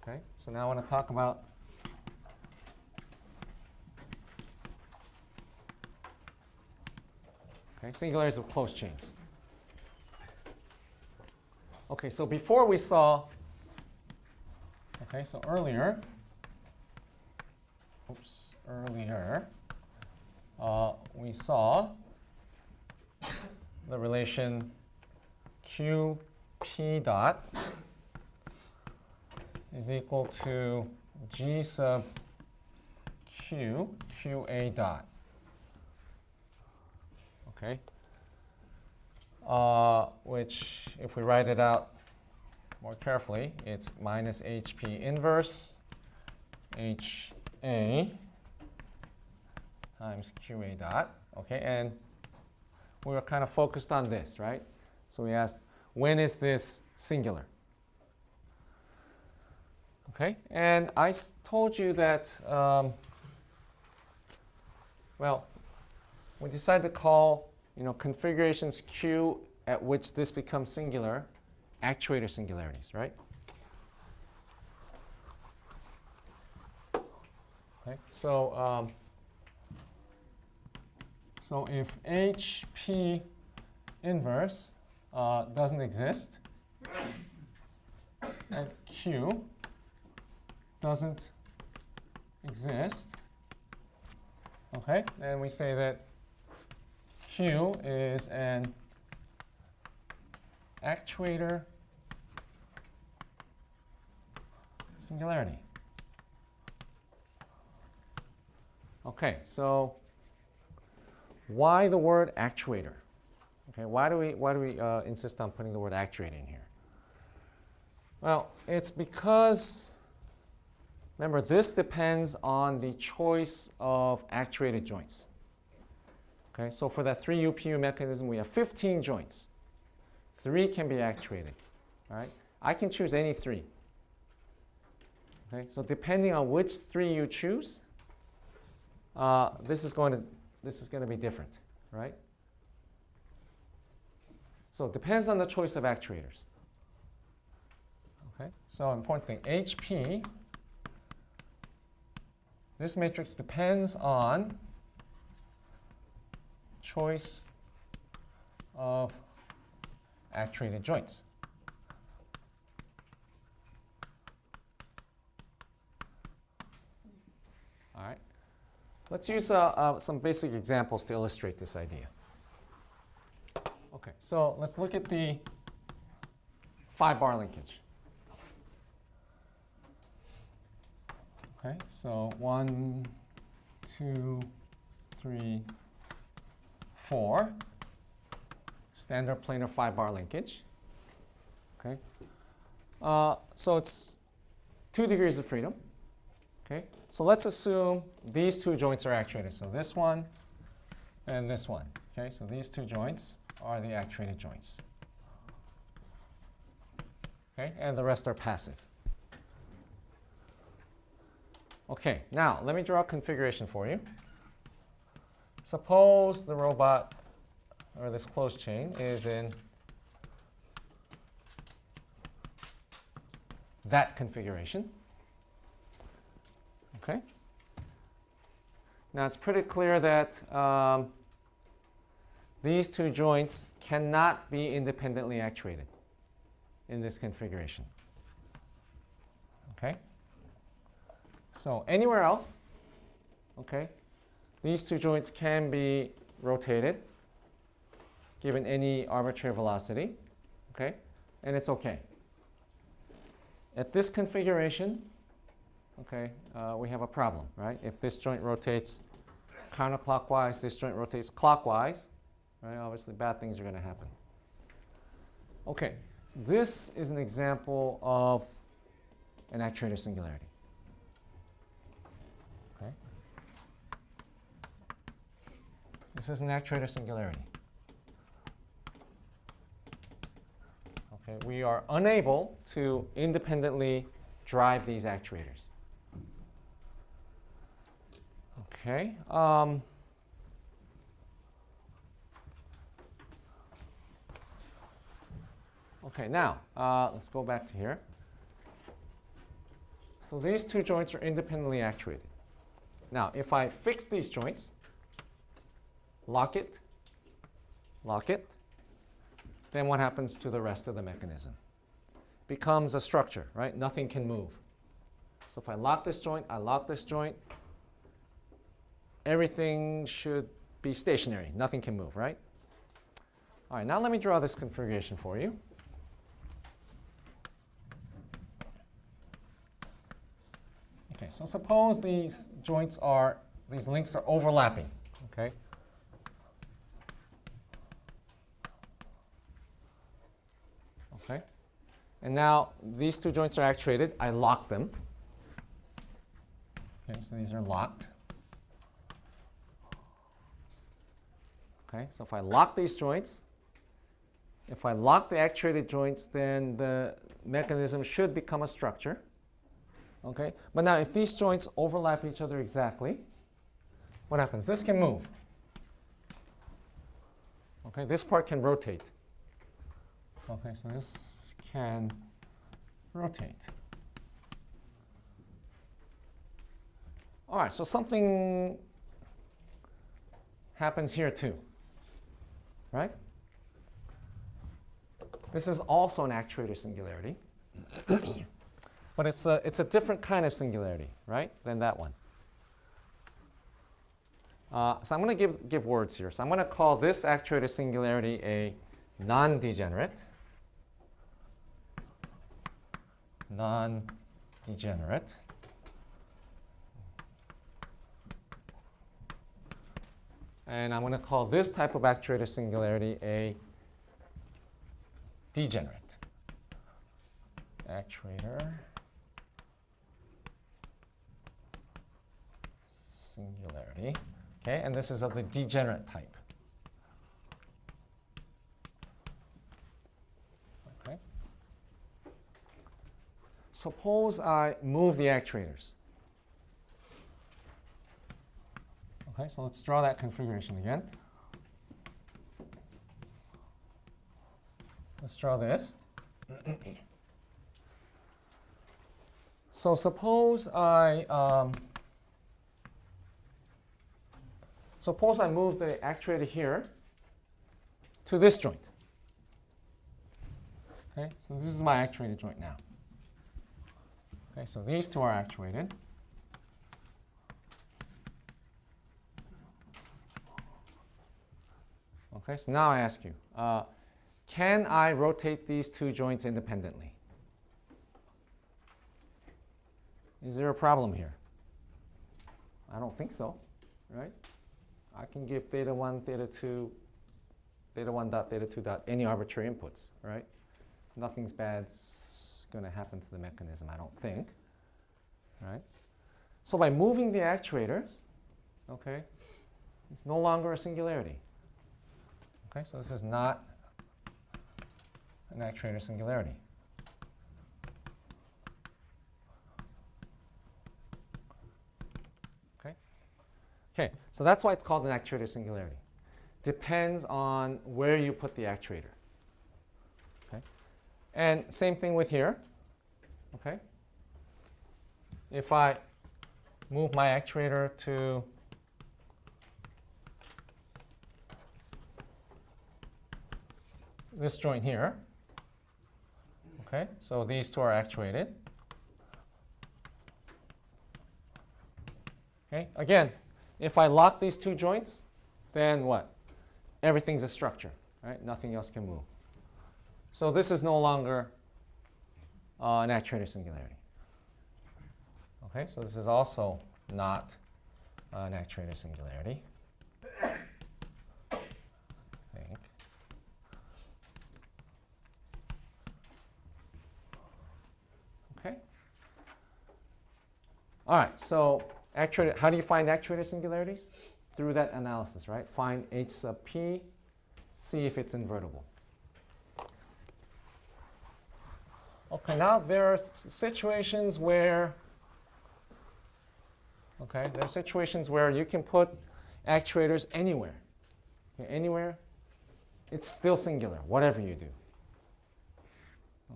Okay, so now I want to talk about singularities of closed chains. Okay, so before we saw, so earlier, we saw the relation QP dot is equal to G sub Q, QA dot. Okay, which, if we write it out more carefully, it's minus HP inverse HA times QA dot. Okay, and we were kind of focused on this, right? So we asked, when is this singular? Okay, and I told you that, well, we decided to call, configurations Q at which this becomes singular, actuator singularities, right? Okay, so if HP inverse doesn't exist, and Q doesn't exist, okay, then we say that Q is an actuator singularity. Okay, so why the word actuator? Okay, why do we insist on putting the word actuator in here? Well, it's because, remember, this depends on the choice of actuated joints. Okay, so for that 3 UPU mechanism, we have 15 joints. 3 can be actuated. All right, I can choose any 3. Okay, so depending on which 3 you choose, this is going to be different, right? So it depends on the choice of actuators. Okay, so important thing, HP, this matrix depends on choice of actuated joints. All right, let's use some basic examples to illustrate this idea. Okay, so let's look at the 5-bar linkage. Okay, so 1, 2, 3, 4, standard planar 5-bar linkage. Okay, so it's 2 degrees of freedom. Okay, so let's assume these 2 joints are actuated. So this one and this one. Okay, so these 2 joints are the actuated joints. Okay, and the rest are passive. Okay, now let me draw a configuration for you. Suppose the robot, or this closed chain, is in that configuration. Okay. Now it's pretty clear that these 2 joints cannot be independently actuated in this configuration. Okay. So anywhere else, okay, these 2 joints can be rotated given any arbitrary velocity, okay, and it's okay. At this configuration, okay, we have a problem, right? If this joint rotates counterclockwise, this joint rotates clockwise, right? Obviously, bad things are going to happen. Okay, this is an example of an actuator singularity. Okay, this is an actuator singularity. Okay, we are unable to independently drive these actuators. Okay. Okay, now let's go back to here. So these two joints are independently actuated. Now, if I fix these joints, lock it, then what happens to the rest of the mechanism? Becomes a structure, right? Nothing can move. So if I lock this joint, everything should be stationary. Nothing can move, right? All right, now let me draw this configuration for you. Okay, so suppose these links are overlapping, okay? Okay, and now these two joints are actuated. I lock them. Okay, so these are locked. Okay, so if I lock these joints, if I lock the actuated joints, then the mechanism should become a structure. Okay, but now if these joints overlap each other exactly, what happens? This can move. Okay, this part can rotate. Okay, so this can rotate. All right, so something happens here too, right? This is also an actuator singularity, but it's a different kind of singularity, right, than that one. So I'm going to give words here. So I'm going to call this actuator singularity a non-degenerate. Non-degenerate. And I'm going to call this type of actuator singularity a degenerate. Actuator singularity. Okay, and this is of the degenerate type. Okay. Suppose I move the actuators. Okay, so let's draw that configuration again. Let's draw this. So suppose I move the actuator here to this joint. Okay, so this is my actuated joint now. Okay, so these two are actuated. Okay, so now I ask you, can I rotate these two joints independently? Is there a problem here? I don't think so, right? I can give theta 1, theta 2, theta 1 dot, theta 2 dot, any arbitrary inputs, right? Nothing's bad's going to happen to the mechanism, I don't think, right? So by moving the actuators, okay, it's no longer a singularity. Okay, so this is not an actuator singularity. Okay, so that's why it's called an actuator singularity. Depends on where you put the actuator. Okay, and same thing with here. Okay, if I move my actuator to this joint here, okay, so these two are actuated. Okay, again, if I lock these two joints, then what? Everything's a structure, right? Nothing else can move. So this is no longer an actuator singularity. Okay, so this is also not an actuator singularity. I think. Okay. All right, so actuator, how do you find actuator singularities? Through that analysis, right? Find H sub p, see if it's invertible. Okay, now there are situations where, okay, there are situations where you can put actuators anywhere. Okay, anywhere, it's still singular, whatever you do.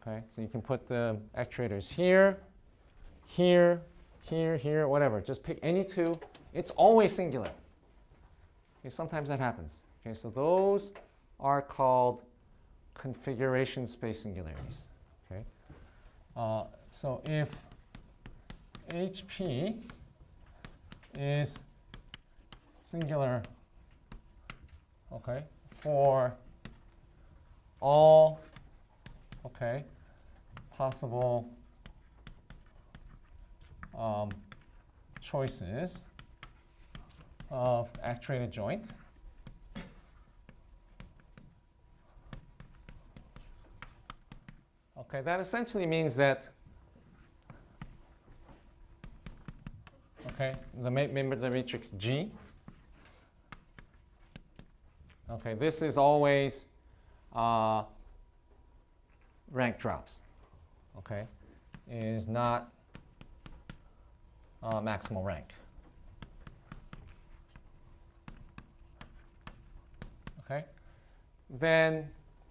Okay, so you can put the actuators here, here, here, here, whatever. Just pick any two. It's always singular. Okay, sometimes that happens. Okay, so those are called configuration space singularities. Okay, so if HP is singular, okay, for all, okay, possible choices of actuated joint, okay, that essentially means that, okay, the matrix G, okay, this is always rank drops, okay, is not maximal rank. Okay, then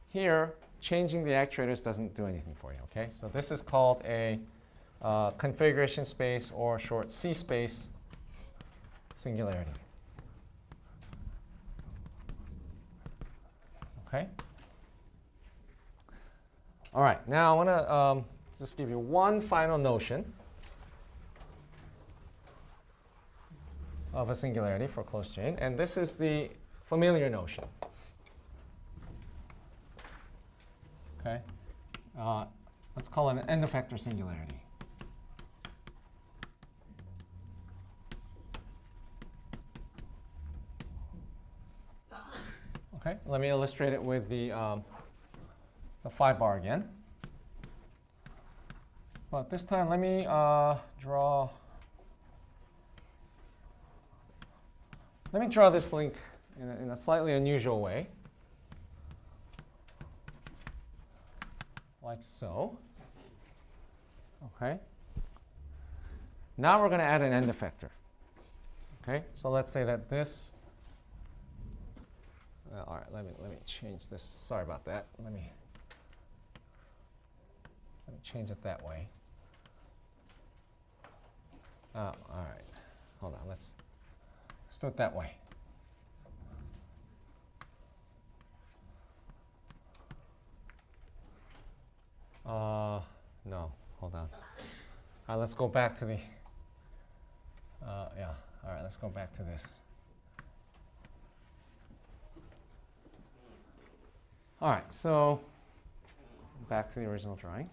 here changing the actuators doesn't do anything for you. Okay, so this is called a configuration space, or short C space singularity. Okay. All right. Now I want to just give you one final notion of a singularity for a closed chain, and this is the familiar notion. Okay, let's call it an end effector singularity. Okay, let me illustrate it with the 5-bar again. But this time, let me draw. Let me draw this link in a slightly unusual way, like so. Okay. Now we're going to add an end effector. Okay. So let's say that this. All right. Let me change this. Sorry about that. Let me change it that way. All right. Hold on. Let's do it that way. No, hold on. All right, let's go back to the, yeah, all right, let's go back to this. All right, so back to the original drawing.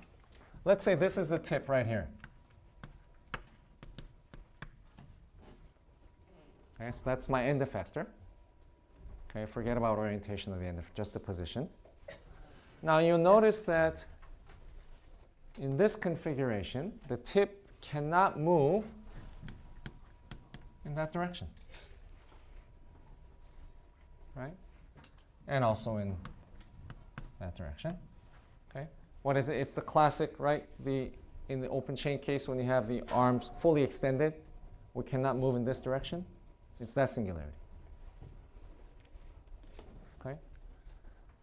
Let's say this is the tip right here. Okay, so that's my end effector. Okay, forget about orientation of the end effector, just the position. Now you'll notice that in this configuration, the tip cannot move in that direction, right? And also in that direction. Okay, what is it? It's the classic, right? In the open chain case, when you have the arms fully extended, we cannot move in this direction. It's that singularity. Okay.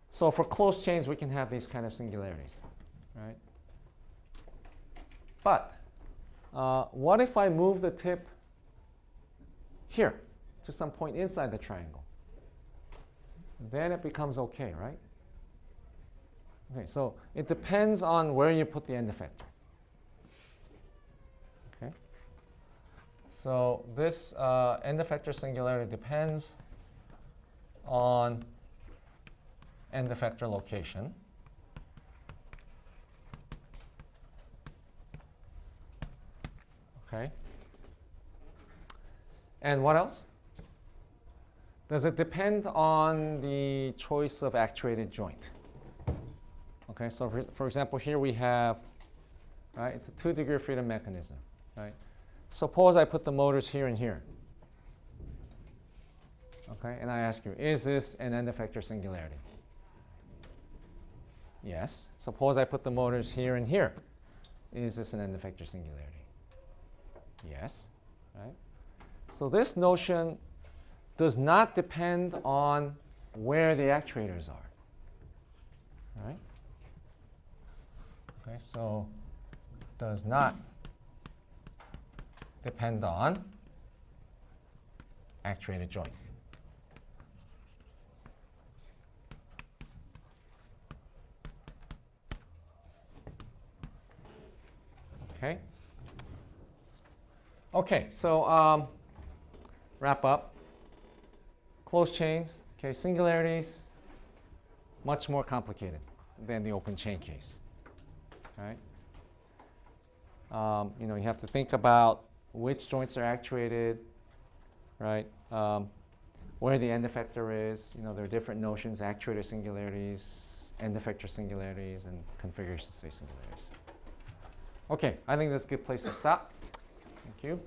So for closed chains, we can have these kind of singularities, right? But what if I move the tip here to some point inside the triangle? Then it becomes okay, right? Okay, so it depends on where you put the end effector. Okay. So this end effector singularity depends on end effector location. Okay. And what else? Does it depend on the choice of actuated joint? Okay, so for example, here we have, right, it's a 2-degree of freedom mechanism, right? Suppose I put the motors here and here. Okay, and I ask you, is this an end effector singularity? Yes. Suppose I put the motors here and here. Is this an end effector singularity? Yes, right? So this notion does not depend on where the actuators are, right? Okay, so does not depend on actuated joint. Okay. Okay, so wrap up. Closed chains, okay, singularities, much more complicated than the open chain case. Right? You have to think about which joints are actuated, right? Where the end effector is. There are different notions: actuator singularities, end effector singularities, and configuration space singularities. Okay, I think that's a good place to stop. Thank you.